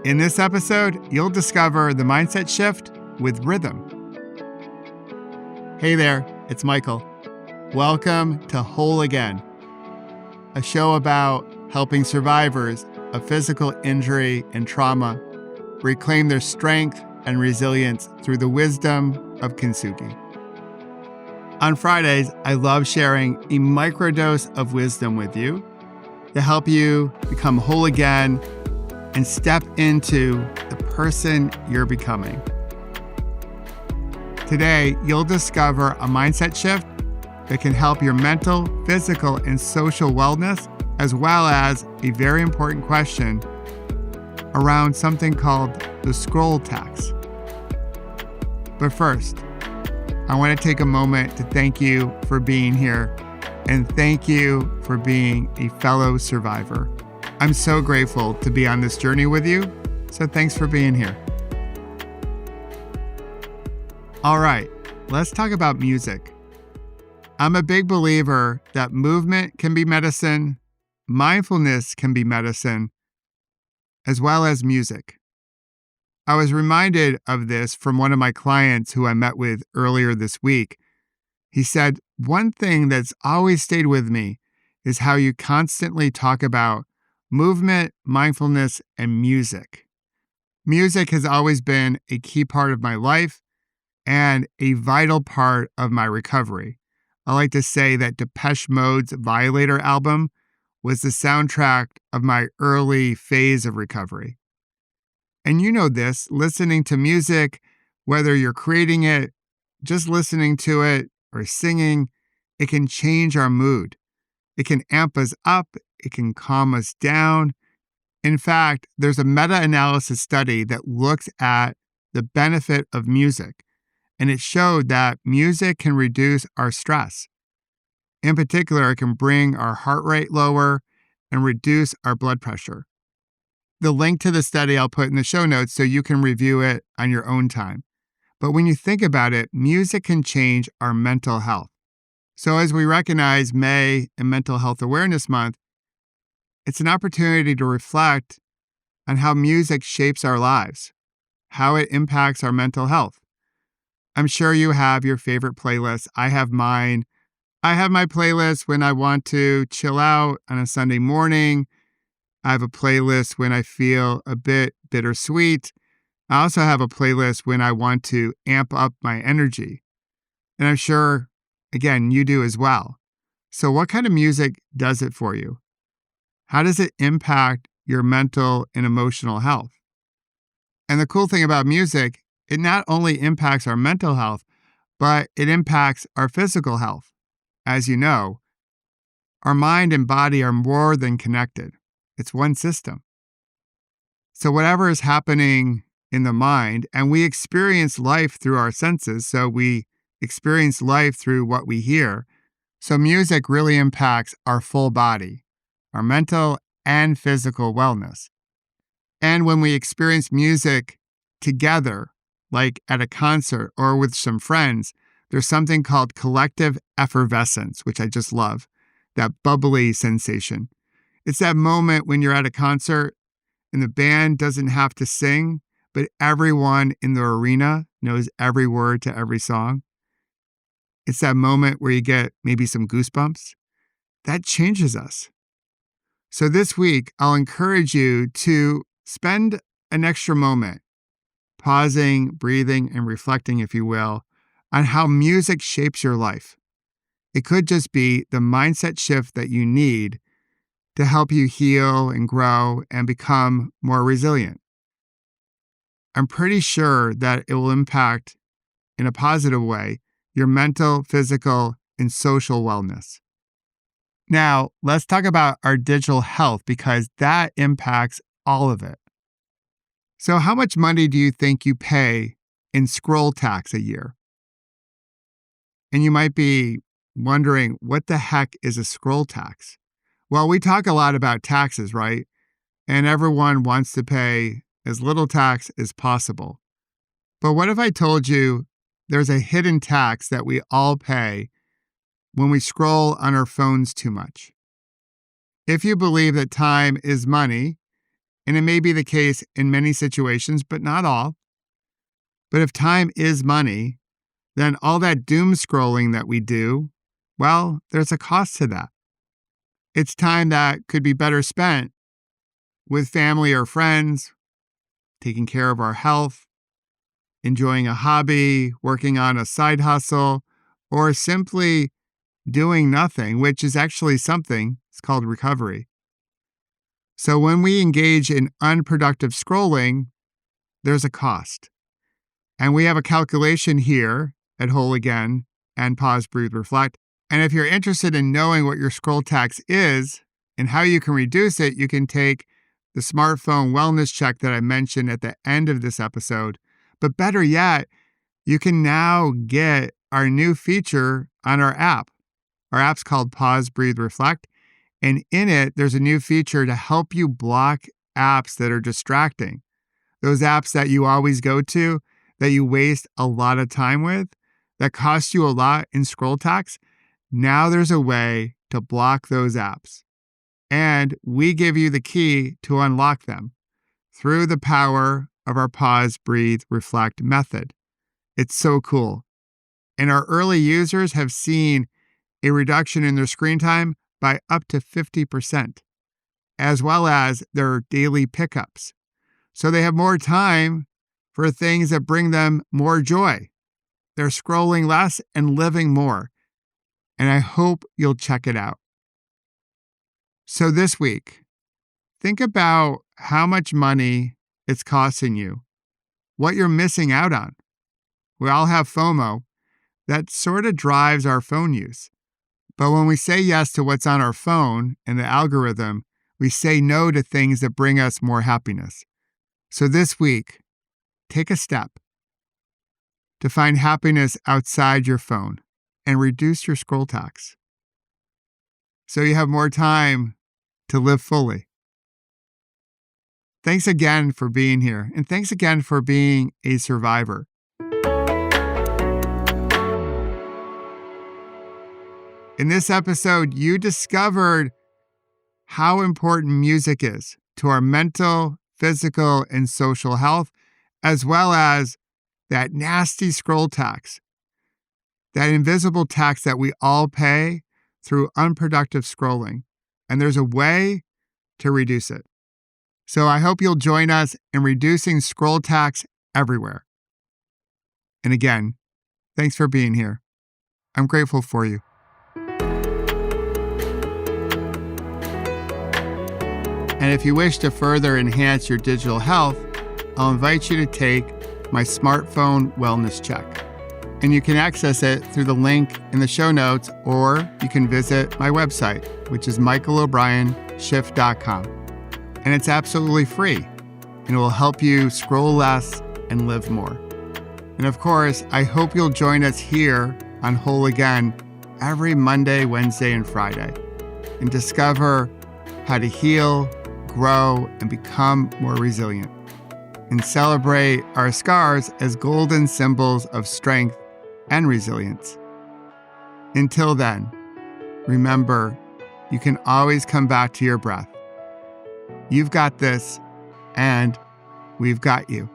In this episode, you'll discover the mindset shift with rhythm. Hey there, it's Michael. Welcome to Whole Again, a show about helping survivors of physical injury and trauma reclaim their strength and resilience through the wisdom of Kintsugi. On Fridays, I love sharing a microdose of wisdom with you to help you become whole again and step into the person you're becoming. Today, you'll discover a mindset shift that can help your mental, physical, and social wellness, as well as a very important question around something called the scroll tax. But first, I want to take a moment to thank you for being here and thank you for being a fellow survivor. I'm so grateful to be on this journey with you, so thanks for being here. All right, let's talk about music. I'm a big believer that movement can be medicine, mindfulness can be medicine, as well as music. I was reminded of this from one of my clients who I met with earlier this week. He said, one thing that's always stayed with me is how you constantly talk about movement, mindfulness, and music. Music has always been a key part of my life and a vital part of my recovery. I like to say that Depeche Mode's Violator album was the soundtrack of my early phase of recovery. And you know this, listening to music, whether you're creating it, just listening to it, or singing, it can change our mood. It can amp us up. It can calm us down. In fact, there's a meta-analysis study that looks at the benefit of music, and it showed that music can reduce our stress. In particular, it can bring our heart rate lower and reduce our blood pressure. The link to the study I'll put in the show notes so you can review it on your own time. But when you think about it, music can change our mental health. So as we recognize May and Mental Health Awareness Month, it's an opportunity to reflect on how music shapes our lives, how it impacts our mental health. I'm sure you have your favorite playlists. I have mine. I have my playlist when I want to chill out on a Sunday morning. I have a playlist when I feel a bit bittersweet. I also have a playlist when I want to amp up my energy. And I'm sure, again, you do as well. So what kind of music does it for you? How does it impact your mental and emotional health? And the cool thing about music, it not only impacts our mental health, but it impacts our physical health. As you know, our mind and body are more than connected. It's one system. So whatever is happening in the mind, and we experience life through our senses, so we experience life through what we hear. So music really impacts our full body, our mental and physical wellness. And when we experience music together, like at a concert or with some friends, there's something called collective effervescence, which I just love, that bubbly sensation. It's that moment when you're at a concert and the band doesn't have to sing, but everyone in the arena knows every word to every song. It's that moment where you get maybe some goosebumps. That changes us. So this week, I'll encourage you to spend an extra moment pausing, breathing, and reflecting, if you will, on how music shapes your life. It could just be the mindset shift that you need to help you heal and grow and become more resilient. I'm pretty sure that it will impact, in a positive way, your mental, physical, and social wellness. Now, let's talk about our digital health because that impacts all of it. So how much money do you think you pay in scroll tax a year? And you might be wondering, what the heck is a scroll tax? Well, we talk a lot about taxes, right? And everyone wants to pay as little tax as possible. But what if I told you there's a hidden tax that we all pay when we scroll on our phones too much? If you believe that time is money, and it may be the case in many situations, but not all, but if time is money, then all that doom scrolling that we do, well, there's a cost to that. It's time that could be better spent with family or friends, taking care of our health, enjoying a hobby, working on a side hustle, or simply doing nothing, which is actually something. It's called recovery. So when we engage in unproductive scrolling, there's a cost. And we have a calculation here at Whole Again and Pause, Breathe, Reflect. And if you're interested in knowing what your scroll tax is and how you can reduce it, you can take the smartphone wellness check that I mentioned at the end of this episode. But better yet, you can now get our new feature on our app. Our app's called Pause, Breathe, Reflect. And in it, there's a new feature to help you block apps that are distracting. Those apps that you always go to, that you waste a lot of time with, that cost you a lot in scroll tax. Now there's a way to block those apps. And we give you the key to unlock them through the power of our Pause, Breathe, Reflect method. It's so cool. And our early users have seen a reduction in their screen time by up to 50%, as well as their daily pickups. So they have more time for things that bring them more joy. They're scrolling less and living more. And I hope you'll check it out. So this week, think about how much money it's costing you, what you're missing out on. We all have FOMO. That sort of drives our phone use. But when we say yes to what's on our phone and the algorithm, we say no to things that bring us more happiness. So this week, take a step to find happiness outside your phone and reduce your scroll tax so you have more time to live fully. Thanks again for being here, and thanks again for being a survivor. In this episode, you discovered how important music is to our mental, physical, and social health, as well as that nasty scroll tax, that invisible tax that we all pay through unproductive scrolling. And there's a way to reduce it. So I hope you'll join us in reducing scroll tax everywhere. And again, thanks for being here. I'm grateful for you. And if you wish to further enhance your digital health, I'll invite you to take my smartphone wellness check. And you can access it through the link in the show notes, or you can visit my website, which is michaelobrien.shift.com. And it's absolutely free, and it will help you scroll less and live more. And of course, I hope you'll join us here on Whole Again every Monday, Wednesday, and Friday, and discover how to heal, grow, and become more resilient, and celebrate our scars as golden symbols of strength and resilience. Until then, remember, you can always come back to your breath. You've got this, and we've got you.